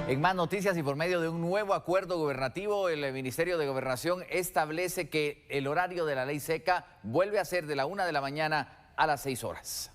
En más noticias y por medio de un nuevo acuerdo gubernativo, el Ministerio de Gobernación establece que el horario de la ley seca vuelve a ser de la 1 de la mañana a las 6 horas.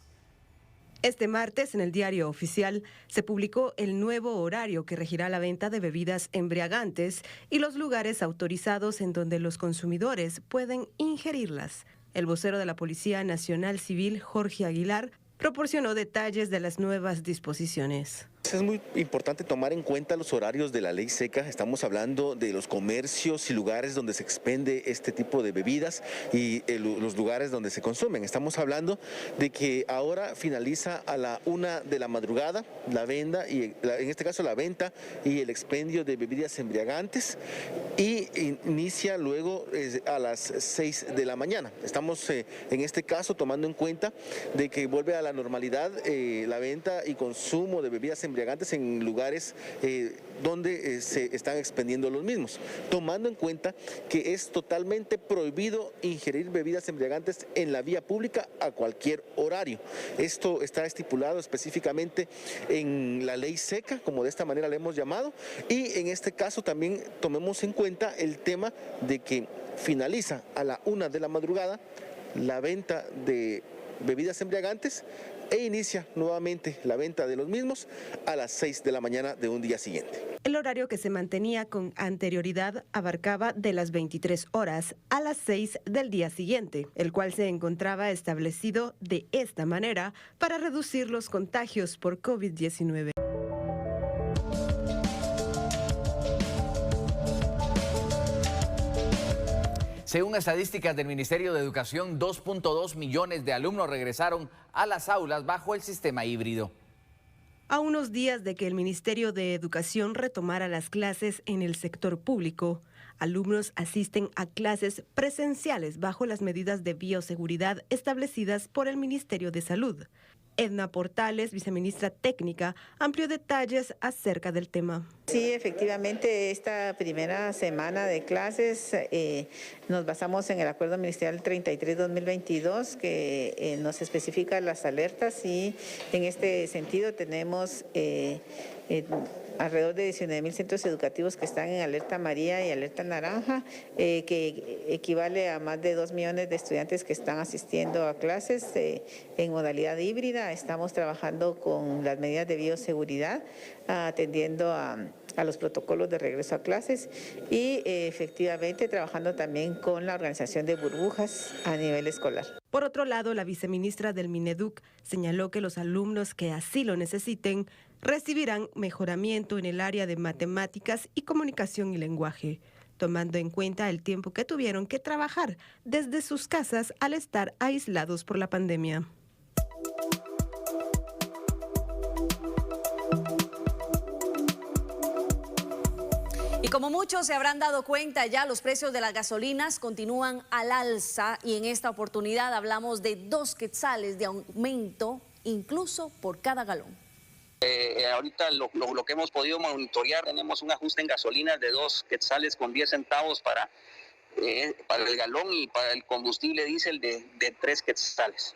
Este martes, en el Diario Oficial, se publicó el nuevo horario que regirá la venta de bebidas embriagantes y los lugares autorizados en donde los consumidores pueden ingerirlas. El vocero de la Policía Nacional Civil, Jorge Aguilar, proporcionó detalles de las nuevas disposiciones. Es muy importante tomar en cuenta los horarios de la ley seca. Estamos hablando de los comercios y lugares donde se expende este tipo de bebidas y los lugares donde se consumen. Estamos hablando de que ahora finaliza a la 1 de la madrugada la venta y en este caso la venta y el expendio de bebidas embriagantes y inicia luego a las 6 de la mañana. Estamos en este caso tomando en cuenta de que vuelve a la normalidad la venta y consumo de bebidas embriagantes en lugares donde se están expendiendo los mismos, tomando en cuenta que es totalmente prohibido ingerir bebidas embriagantes en la vía pública a cualquier horario. Esto está estipulado específicamente en la ley seca, como de esta manera le hemos llamado, y en este caso también tomemos en cuenta el tema de que finaliza a la 1 de la madrugada la venta de bebidas embriagantes e inicia nuevamente la venta de los mismos a las 6 de la mañana de un día siguiente. El horario que se mantenía con anterioridad abarcaba de las 23 horas a las 6 del día siguiente, el cual se encontraba establecido de esta manera para reducir los contagios por COVID-19. Según estadísticas del Ministerio de Educación, 2.2 millones de alumnos regresaron a las aulas bajo el sistema híbrido. A unos días de que el Ministerio de Educación retomara las clases en el sector público, alumnos asisten a clases presenciales bajo las medidas de bioseguridad establecidas por el Ministerio de Salud. Edna Portales, viceministra técnica, amplió detalles acerca del tema. Sí, efectivamente, esta primera semana de clases nos basamos en el Acuerdo Ministerial 33-2022 que nos especifica las alertas y en este sentido tenemos alrededor de 19.000 centros educativos que están en alerta amarilla y alerta naranja, que equivale a más de 2 millones de estudiantes que están asistiendo a clases en modalidad híbrida. Estamos trabajando con las medidas de bioseguridad, atendiendo a los protocolos de regreso a clases y efectivamente trabajando también con la organización de burbujas a nivel escolar. Por otro lado, la viceministra del Mineduc señaló que los alumnos que así lo necesiten recibirán mejoramiento en el área de matemáticas y comunicación y lenguaje, tomando en cuenta el tiempo que tuvieron que trabajar desde sus casas al estar aislados por la pandemia. Y como muchos se habrán dado cuenta ya, los precios de las gasolinas continúan al alza y en esta oportunidad hablamos de 2 quetzales de aumento incluso por cada galón. Ahorita lo que hemos podido monitorear, tenemos un ajuste en gasolinas de 2 quetzales con 10 centavos para el galón y para el combustible diésel de 3 quetzales.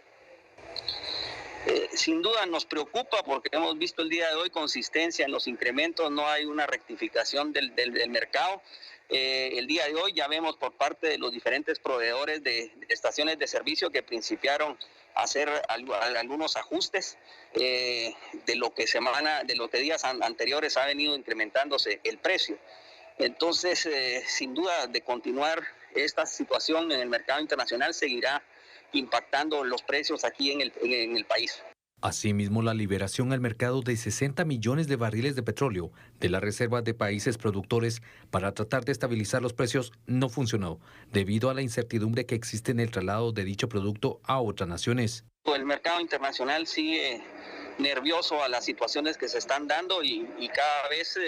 Sin duda nos preocupa porque hemos visto el día de hoy consistencia en los incrementos, no hay una rectificación del mercado. El día de hoy ya vemos por parte de los diferentes proveedores de estaciones de servicio que principiaron a hacer algunos ajustes de lo que días anteriores ha venido incrementándose el precio. Entonces, sin duda, de continuar esta situación en el mercado internacional, seguirá impactando los precios aquí en el país. Asimismo, la liberación al mercado de 60 millones de barriles de petróleo de las reservas de países productores para tratar de estabilizar los precios no funcionó, debido a la incertidumbre que existe en el traslado de dicho producto a otras naciones. El mercado internacional sigue nervioso a las situaciones que se están dando y cada vez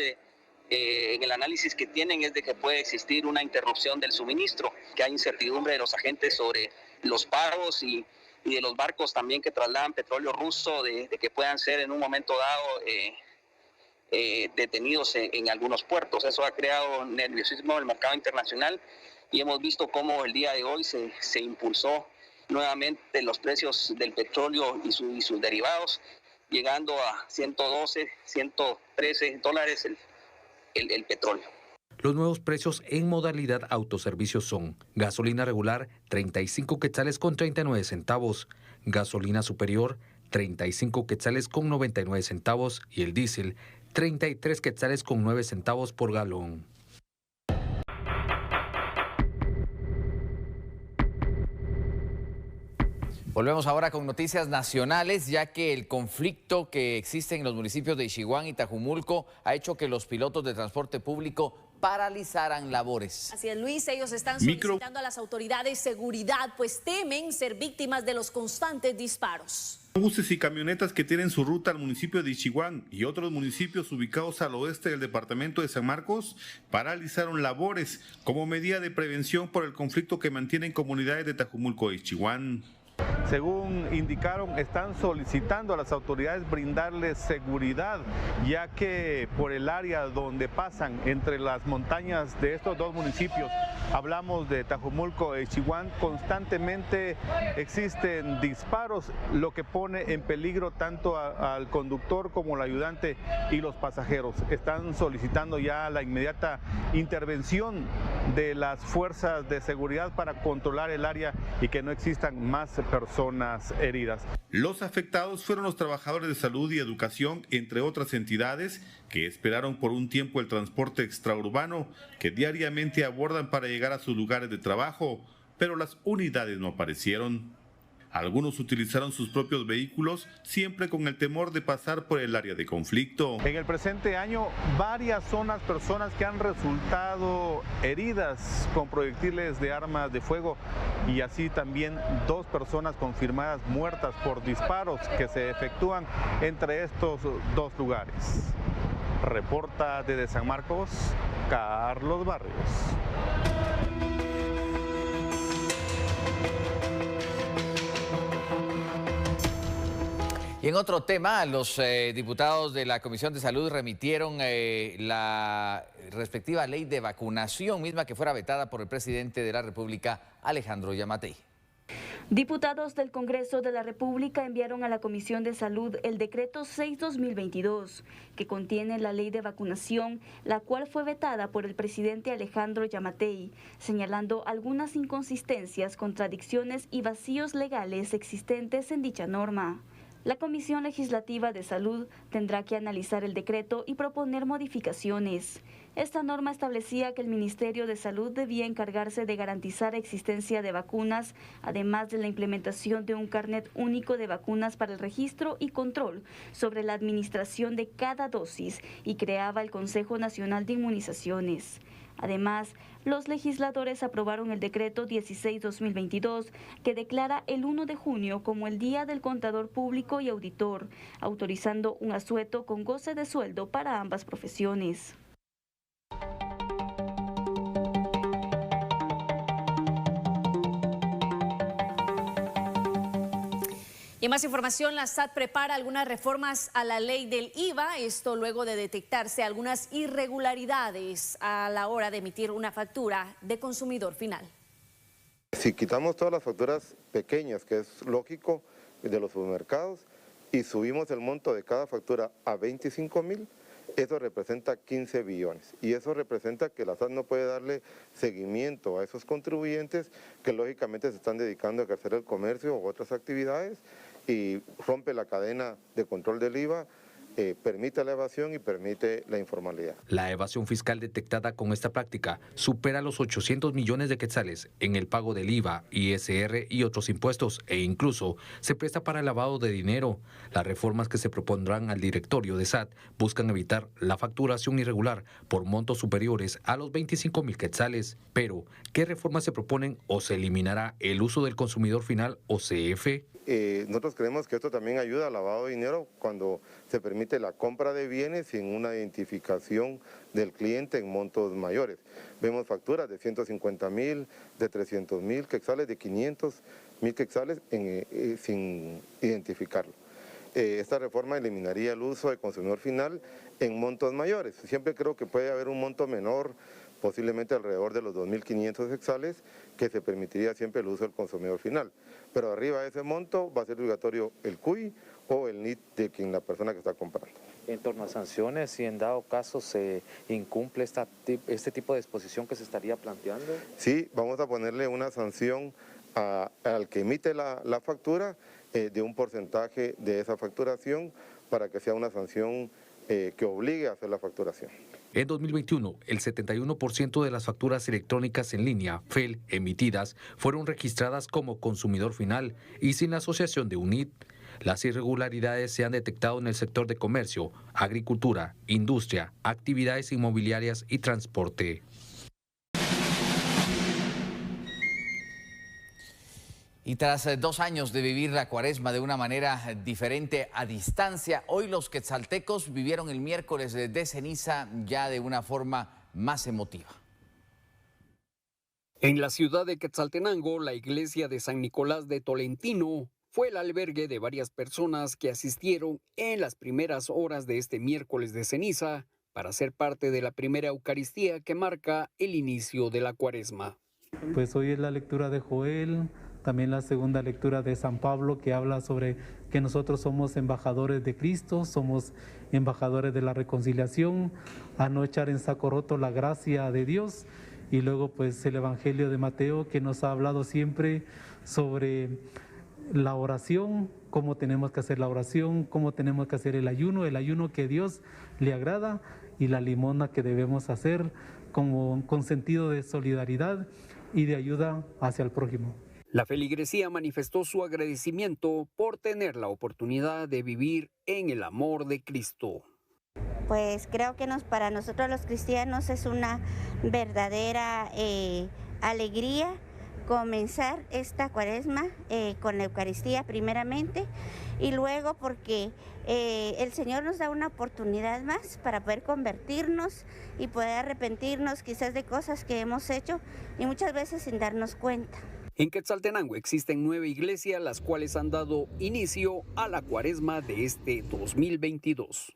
en el análisis que tienen es de que puede existir una interrupción del suministro, que hay incertidumbre de los agentes sobre los pagos y de los barcos también que trasladan petróleo ruso, de que puedan ser en un momento dado detenidos en algunos puertos. Eso ha creado nerviosismo en el mercado internacional y hemos visto cómo el día de hoy se impulsó nuevamente los precios del petróleo y sus derivados, llegando a $112, $113 el petróleo. Los nuevos precios en modalidad autoservicio son: gasolina regular 35 quetzales con 39 centavos, gasolina superior 35 quetzales con 99 centavos y el diésel 33 quetzales con 9 centavos por galón. Volvemos ahora con noticias nacionales, ya que el conflicto que existe en los municipios de Ixihuán y Tajumulco ha hecho que los pilotos de transporte público paralizaran labores. Así es, Luis, ellos están solicitando a las autoridades seguridad, pues temen ser víctimas de los constantes disparos. Buses y camionetas que tienen su ruta al municipio de Ixihuán y otros municipios ubicados al oeste del departamento de San Marcos paralizaron labores como medida de prevención por el conflicto que mantienen comunidades de Tajumulco e Ixihuán. Según indicaron, están solicitando a las autoridades brindarles seguridad, ya que por el área donde pasan entre las montañas de estos dos municipios, hablamos de Tajumulco e Ixihuán, constantemente existen disparos, lo que pone en peligro tanto al conductor como al ayudante y los pasajeros. Están solicitando ya la inmediata intervención de las fuerzas de seguridad para controlar el área y que no existan más personas heridas. Los afectados fueron los trabajadores de salud y educación, entre otras entidades, que esperaron por un tiempo el transporte extraurbano que diariamente abordan para llegar a sus lugares de trabajo, pero las unidades no aparecieron. Algunos utilizaron sus propios vehículos, siempre con el temor de pasar por el área de conflicto. En el presente año, varias son las personas que han resultado heridas con proyectiles de armas de fuego y así también 2 personas confirmadas muertas por disparos que se efectúan entre estos 2 lugares. Reporta desde San Marcos, Carlos Barrios. Y en otro tema, los diputados de la Comisión de Salud remitieron la respectiva ley de vacunación, misma que fuera vetada por el presidente de la República, Alejandro Yamatei. Diputados del Congreso de la República enviaron a la Comisión de Salud el decreto 6/2022, que contiene la ley de vacunación, la cual fue vetada por el presidente Alejandro Yamatei, señalando algunas inconsistencias, contradicciones y vacíos legales existentes en dicha norma. La Comisión Legislativa de Salud tendrá que analizar el decreto y proponer modificaciones. Esta norma establecía que el Ministerio de Salud debía encargarse de garantizar existencia de vacunas, además de la implementación de un carnet único de vacunas para el registro y control sobre la administración de cada dosis, y creaba el Consejo Nacional de Inmunizaciones. Además, los legisladores aprobaron el decreto 16/2022, que declara el 1 de junio como el Día del Contador Público y Auditor, autorizando un asueto con goce de sueldo para ambas profesiones. Y en más información, la SAT prepara algunas reformas a la ley del IVA, esto luego de detectarse algunas irregularidades a la hora de emitir una factura de consumidor final. Si quitamos todas las facturas pequeñas, que es lógico, de los supermercados, y subimos el monto de cada factura a 25,000, eso representa 15 billones. Y eso representa que la SAT no puede darle seguimiento a esos contribuyentes que lógicamente se están dedicando a ejercer el comercio u otras actividades, y rompe la cadena de control del IVA, permite la evasión y permite la informalidad. La evasión fiscal detectada con esta práctica supera los 800 millones de quetzales en el pago del IVA, ISR y otros impuestos, e incluso se presta para el lavado de dinero. Las reformas que se propondrán al directorio de SAT buscan evitar la facturación irregular por montos superiores a los 25,000 quetzales. Pero, ¿qué reformas se proponen o se eliminará el uso del consumidor final o CF? Nosotros creemos que esto también ayuda al lavado de dinero cuando se permite la compra de bienes sin una identificación del cliente en montos mayores. Vemos facturas de 150,000, de 300,000 quetzales, de 500,000 quetzales sin identificarlo. Esta reforma eliminaría el uso de consumidor final en montos mayores. Siempre creo que puede haber un monto menor, posiblemente alrededor de los 2.500 quetzales, que se permitiría siempre el uso del consumidor final. Pero arriba de ese monto va a ser obligatorio el CUI o el NIT de la persona que está comprando. en torno a sanciones si en dado caso se incumple este tipo de disposición que se estaría planteando? Sí, vamos a ponerle una sanción al que emite la factura de un porcentaje de esa facturación para que sea una sanción que obligue a hacer la facturación. En 2021, el 71% de las facturas electrónicas en línea, FEL, emitidas, fueron registradas como consumidor final y sin la asociación de UNIT. Las irregularidades se han detectado en el sector de comercio, agricultura, industria, actividades inmobiliarias y transporte. Y tras 2 años de vivir la Cuaresma de una manera diferente a distancia, hoy los quetzaltecos vivieron el miércoles de ceniza ya de una forma más emotiva. En la ciudad de Quetzaltenango, la iglesia de San Nicolás de Tolentino fue el albergue de varias personas que asistieron en las primeras horas de este miércoles de ceniza para ser parte de la primera Eucaristía que marca el inicio de la Cuaresma. Pues hoy es la lectura de Joel, también la segunda lectura de San Pablo, que habla sobre que nosotros somos embajadores de Cristo, somos embajadores de la reconciliación, a no echar en saco roto la gracia de Dios. Y luego pues el Evangelio de Mateo, que nos ha hablado siempre sobre la oración, cómo tenemos que hacer la oración, cómo tenemos que hacer el ayuno que a Dios le agrada, y la limosna que debemos hacer con sentido de solidaridad y de ayuda hacia el prójimo. La feligresía manifestó su agradecimiento por tener la oportunidad de vivir en el amor de Cristo. Pues creo que para nosotros los cristianos es una verdadera alegría comenzar esta Cuaresma con la Eucaristía primeramente, y luego porque el Señor nos da una oportunidad más para poder convertirnos y poder arrepentirnos quizás de cosas que hemos hecho y muchas veces sin darnos cuenta. En Quetzaltenango existen 9 iglesias, las cuales han dado inicio a la Cuaresma de este 2022.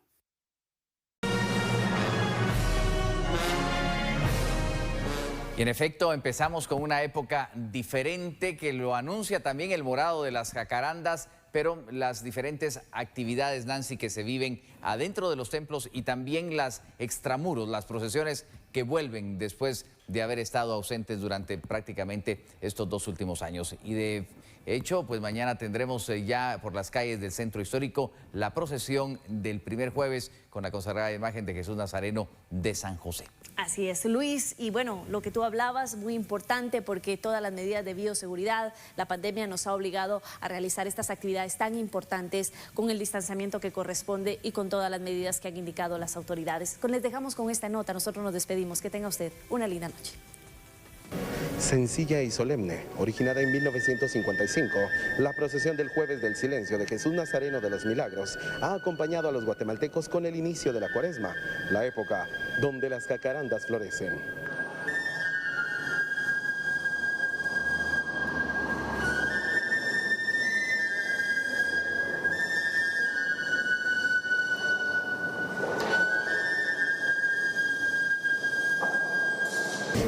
Y en efecto, empezamos con una época diferente que lo anuncia también el morado de las jacarandas, pero las diferentes actividades, Nancy, que se viven adentro de los templos y también las extramuros, las procesiones que vuelven después de haber estado ausentes durante prácticamente estos 2 últimos años. Y de hecho, pues mañana tendremos ya por las calles del centro histórico la procesión del primer jueves con la consagrada imagen de Jesús Nazareno de San José. Así es, Luis. Y bueno, lo que tú hablabas, muy importante, porque todas las medidas de bioseguridad, la pandemia nos ha obligado a realizar estas actividades tan importantes con el distanciamiento que corresponde y con todas las medidas que han indicado las autoridades. Les dejamos con esta nota, nosotros nos despedimos. Que tenga usted una linda noche. Sencilla y solemne, originada en 1955, la procesión del Jueves del Silencio de Jesús Nazareno de los Milagros ha acompañado a los guatemaltecos con el inicio de la Cuaresma, la época donde las jacarandas florecen.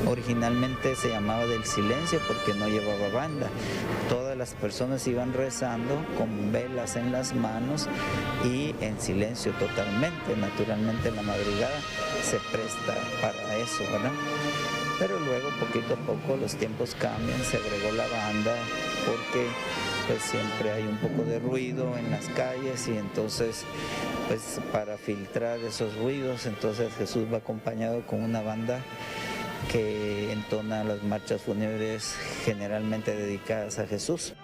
Originalmente se llamaba del silencio porque no llevaba banda. Todas las personas iban rezando con velas en las manos y en silencio totalmente. Naturalmente la madrugada se presta para eso, ¿verdad? Pero luego poquito a poco los tiempos cambian, se agregó la banda porque pues siempre hay un poco de ruido en las calles, y entonces pues para filtrar esos ruidos, entonces Jesús va acompañado con una banda que entona las marchas fúnebres generalmente dedicadas a Jesús.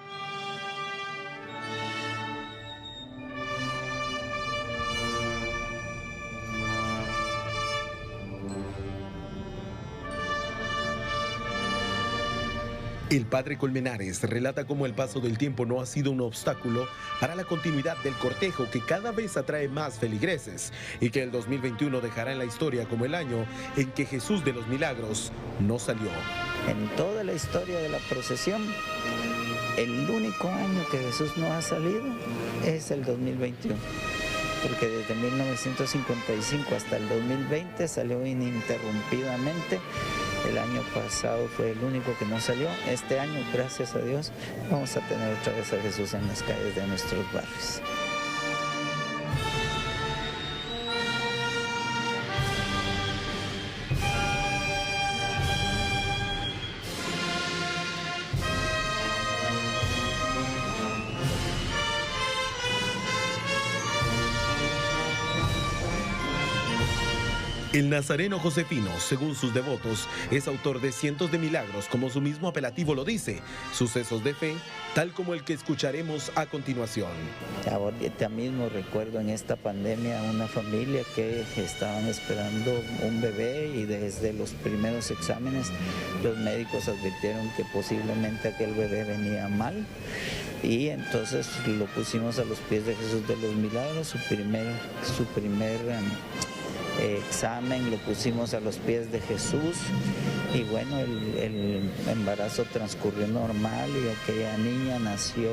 El padre Colmenares relata cómo el paso del tiempo no ha sido un obstáculo para la continuidad del cortejo, que cada vez atrae más feligreses, y que el 2021 dejará en la historia como el año en que Jesús de los Milagros no salió. En toda la historia de la procesión, el único año que Jesús no ha salido es el 2021. Porque desde 1955 hasta el 2020 salió ininterrumpidamente. El año pasado fue el único que no salió. Este año, gracias a Dios, vamos a tener otra vez a Jesús en las calles de nuestros barrios. El nazareno Josefino, según sus devotos, es autor de cientos de milagros, como su mismo apelativo lo dice, sucesos de fe, tal como el que escucharemos a continuación. Ahorita mismo recuerdo en esta pandemia una familia que estaban esperando un bebé y desde los primeros exámenes los médicos advirtieron que posiblemente aquel bebé venía mal y entonces lo pusimos a los pies de Jesús de los Milagros, su primer examen lo pusimos a los pies de Jesús y bueno, el embarazo transcurrió normal y aquella niña nació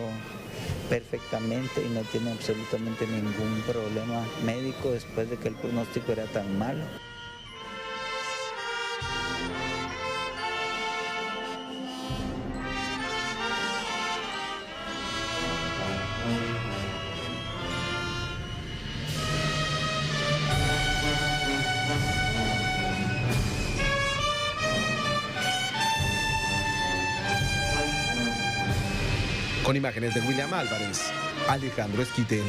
perfectamente y no tiene absolutamente ningún problema médico después de que el pronóstico era tan malo. Con imágenes de William Álvarez, Alejandro Esquitel.